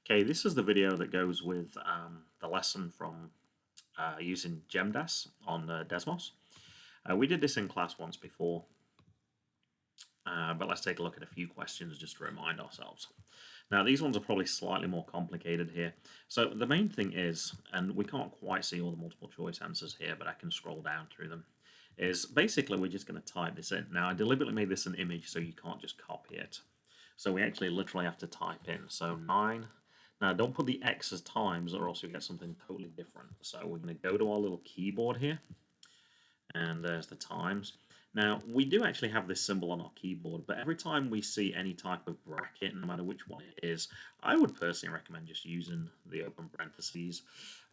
Okay, this is the video that goes with the lesson from using GEMDAS on DESMOS. We did this in class once before, but let's take a look at a few questions just to remind ourselves. Now, these ones are probably slightly more complicated here. So the main thing is, and we can't quite see all the multiple choice answers here, but I can scroll down through them, is basically we're just going to type this in. Now, I deliberately made this an image so you can't just copy it. So we actually literally have to type in. So 9. Now, don't put the X as times or else you get something totally different. So we're going to go to our little keyboard here. And there's the times. Now, we do actually have this symbol on our keyboard, but every time we see any type of bracket, no matter which one it is, I would personally recommend just using the open parentheses.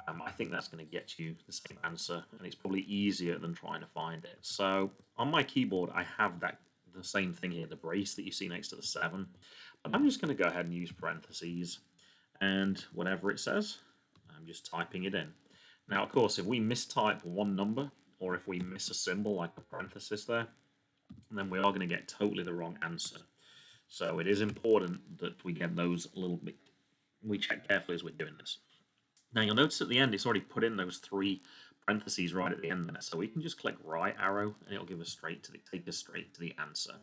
I think that's going to get you the same answer, and it's probably easier than trying to find it. So on my keyboard, I have the same thing here, the brace that you see next to the 7. But I'm just going to go ahead and use parentheses, and whatever it says, I'm just typing it in. Now, of course, if we mistype one number, or if we miss a symbol like a parenthesis there, then we are going to get totally the wrong answer. So it is important that we get those a little bit, we check carefully as we're doing this. Now you'll notice at the end it's already put in those 3 parentheses right at the end there, so we can just click right arrow and it'll give us take us straight to the answer.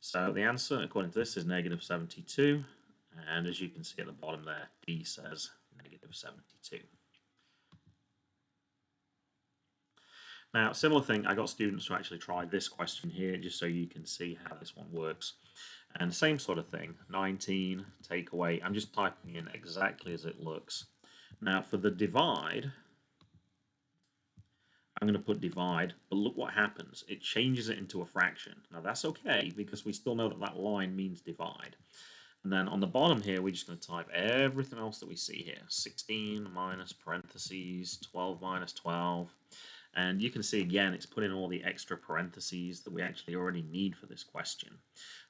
So the answer, according to this, is -72, and as you can see at the bottom there, D says -72. Now, similar thing, I got students to actually try this question here, just so you can see how this one works. And same sort of thing, 19, take away. I'm just typing in exactly as it looks. Now, for the divide, I'm going to put divide, but look what happens. It changes it into a fraction. Now, that's okay, because we still know that that line means divide. And then on the bottom here, we're just going to type everything else that we see here. 16 minus parentheses, 12 minus 12. And you can see again, it's put in all the extra parentheses that we actually already need for this question.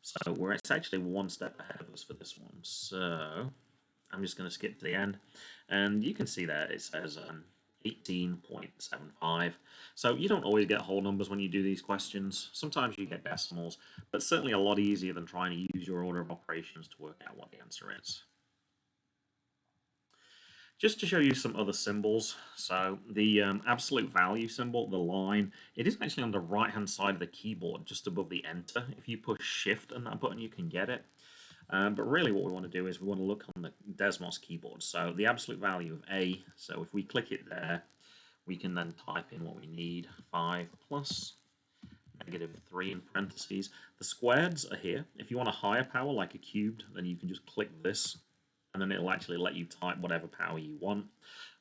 So it's actually one step ahead of us for this one. So I'm just going to skip to the end. And you can see there it says 18.75. So you don't always get whole numbers when you do these questions. Sometimes you get decimals, but certainly a lot easier than trying to use your order of operations to work out what the answer is. Just to show you some other symbols, so the absolute value symbol, the line, it is actually on the right-hand side of the keyboard, just above the Enter. If you push Shift on that button, you can get it. But really what we want to do is we want to look on the DESMOS keyboard. So the absolute value of A, so if we click it there, we can then type in what we need, 5 plus -3 in parentheses. The squareds are here. If you want a higher power, like a cubed, then you can just click this, and then it'll actually let you type whatever power you want.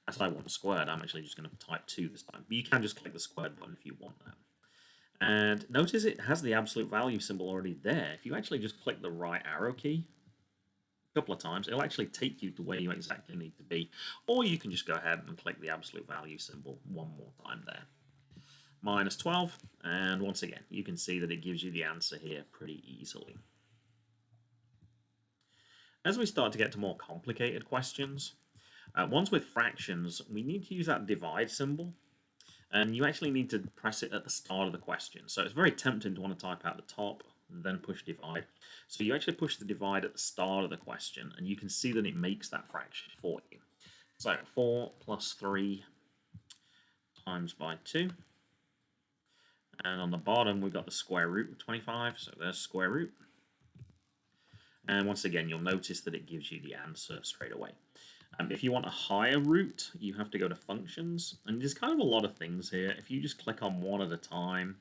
As I want squared, I'm actually just going to type 2 this time. But you can just click the squared button if you want that. And notice it has the absolute value symbol already there. If you actually just click the right arrow key a couple of times, it'll actually take you to where you exactly need to be. Or you can just go ahead and click the absolute value symbol one more time there. -12, and once again, you can see that it gives you the answer here pretty easily. As we start to get to more complicated questions, ones with fractions, we need to use that divide symbol, and you actually need to press it at the start of the question. So it's very tempting to want to type out the top and then push divide. So you actually push the divide at the start of the question, and you can see that it makes that fraction for you. So 4 plus 3 times by 2. And on the bottom, we've got the square root of 25, so there's square root. And once again, you'll notice that it gives you the answer straight away. If you want a higher root, you have to go to functions. And there's kind of a lot of things here. If you just click on one at a time,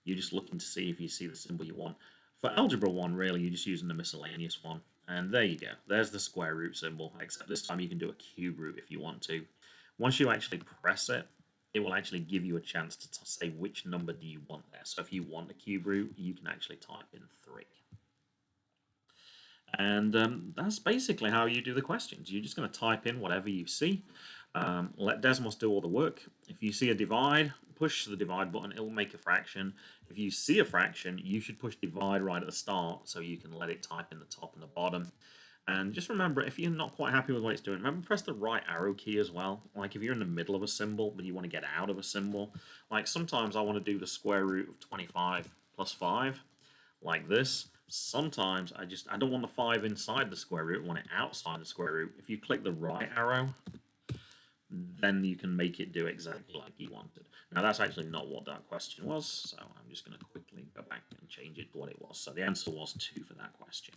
you're just looking to see if you see the symbol you want. For algebra 1, really, you're just using the miscellaneous one. And there you go. There's the square root symbol, except this time you can do a cube root if you want to. Once you actually press it, it will actually give you a chance to say which number do you want there. So if you want a cube root, you can actually type in 3. And that's basically how you do the questions. You're just going to type in whatever you see. Let DESMOS do all the work. If you see a divide, push the divide button. It will make a fraction. If you see a fraction, you should push divide right at the start so you can let it type in the top and the bottom. And just remember, if you're not quite happy with what it's doing, remember press the right arrow key as well. Like if you're in the middle of a symbol, but you want to get out of a symbol. Like sometimes I want to do the square root of 25 plus 5, like this. Sometimes I don't want the 5 inside the square root, I want it outside the square root. If you click the right arrow, then you can make it do exactly like you wanted. Now that's actually not what that question was, so I'm just going to quickly go back and change it to what it was. So the answer was 2 for that question.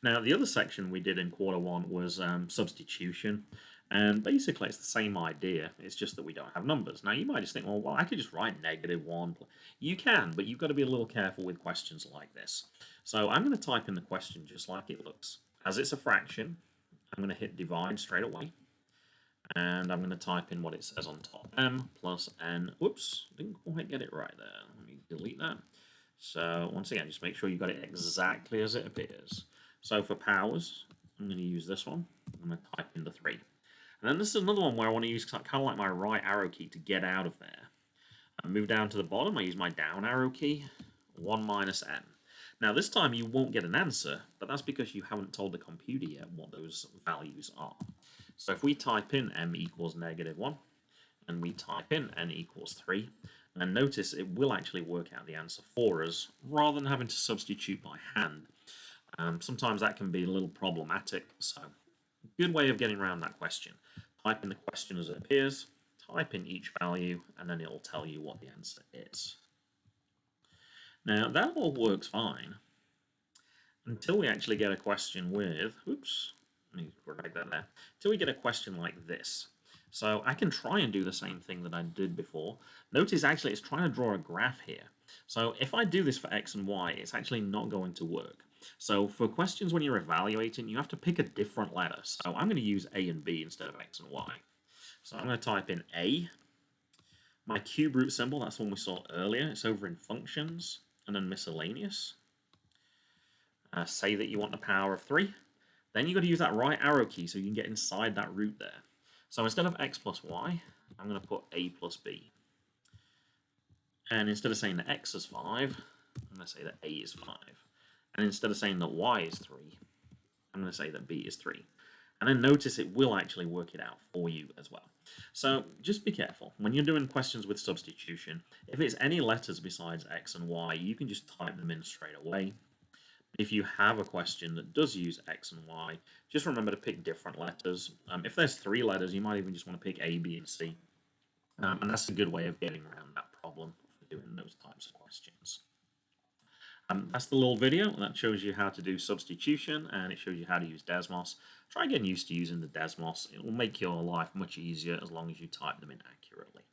Now the other section we did in quarter 1 was substitution, and basically it's the same idea, it's just that we don't have numbers. Now you might just think, well I could just write -1. You can, but you've got to be a little careful with questions like this. So I'm going to type in the question just like it looks. As it's a fraction, I'm going to hit divide straight away. And I'm going to type in what it says on top. M plus n. Whoops, didn't quite get it right there. Let me delete that. So once again, just make sure you got it exactly as it appears. So for powers, I'm going to use this one. I'm going to type in the 3. And then this is another one where I want to use kind of like my right arrow key to get out of there. I move down to the bottom. I use my down arrow key. 1 minus n. Now this time you won't get an answer, but that's because you haven't told the computer yet what those values are. So if we type in m equals -1, and we type in n equals 3, and notice it will actually work out the answer for us, rather than having to substitute by hand. Sometimes that can be a little problematic, so good way of getting around that question. Type in the question as it appears, type in each value, and then it'll tell you what the answer is. Now that all works fine, until we actually get a question with, oops, let me correct that there, until we get a question like this. So I can try and do the same thing that I did before. Notice actually it's trying to draw a graph here. So if I do this for x and y, it's actually not going to work. So for questions when you're evaluating, you have to pick a different letter. So I'm going to use a and b instead of x and y. So I'm going to type in a. My cube root symbol, that's the one we saw earlier. It's over in functions and then miscellaneous. Say that you want the power of 3. Then you've got to use that right arrow key so you can get inside that root there. So instead of x plus y, I'm going to put a plus b. And instead of saying that x is 5, I'm going to say that a is 5. And instead of saying that y is 3, I'm going to say that b is 3. And then notice it will actually work it out for you as well. So just be careful. When you're doing questions with substitution, if it's any letters besides x and y, you can just type them in straight away. If you have a question that does use x and y, just remember to pick different letters. If there's 3 letters, you might even just want to pick a, b, and c. And that's a good way of getting around that problem for doing those types of questions. That's the little video that shows you how to do substitution, and it shows you how to use DESMOS. Try getting used to using the DESMOS. It will make your life much easier as long as you type them in accurately.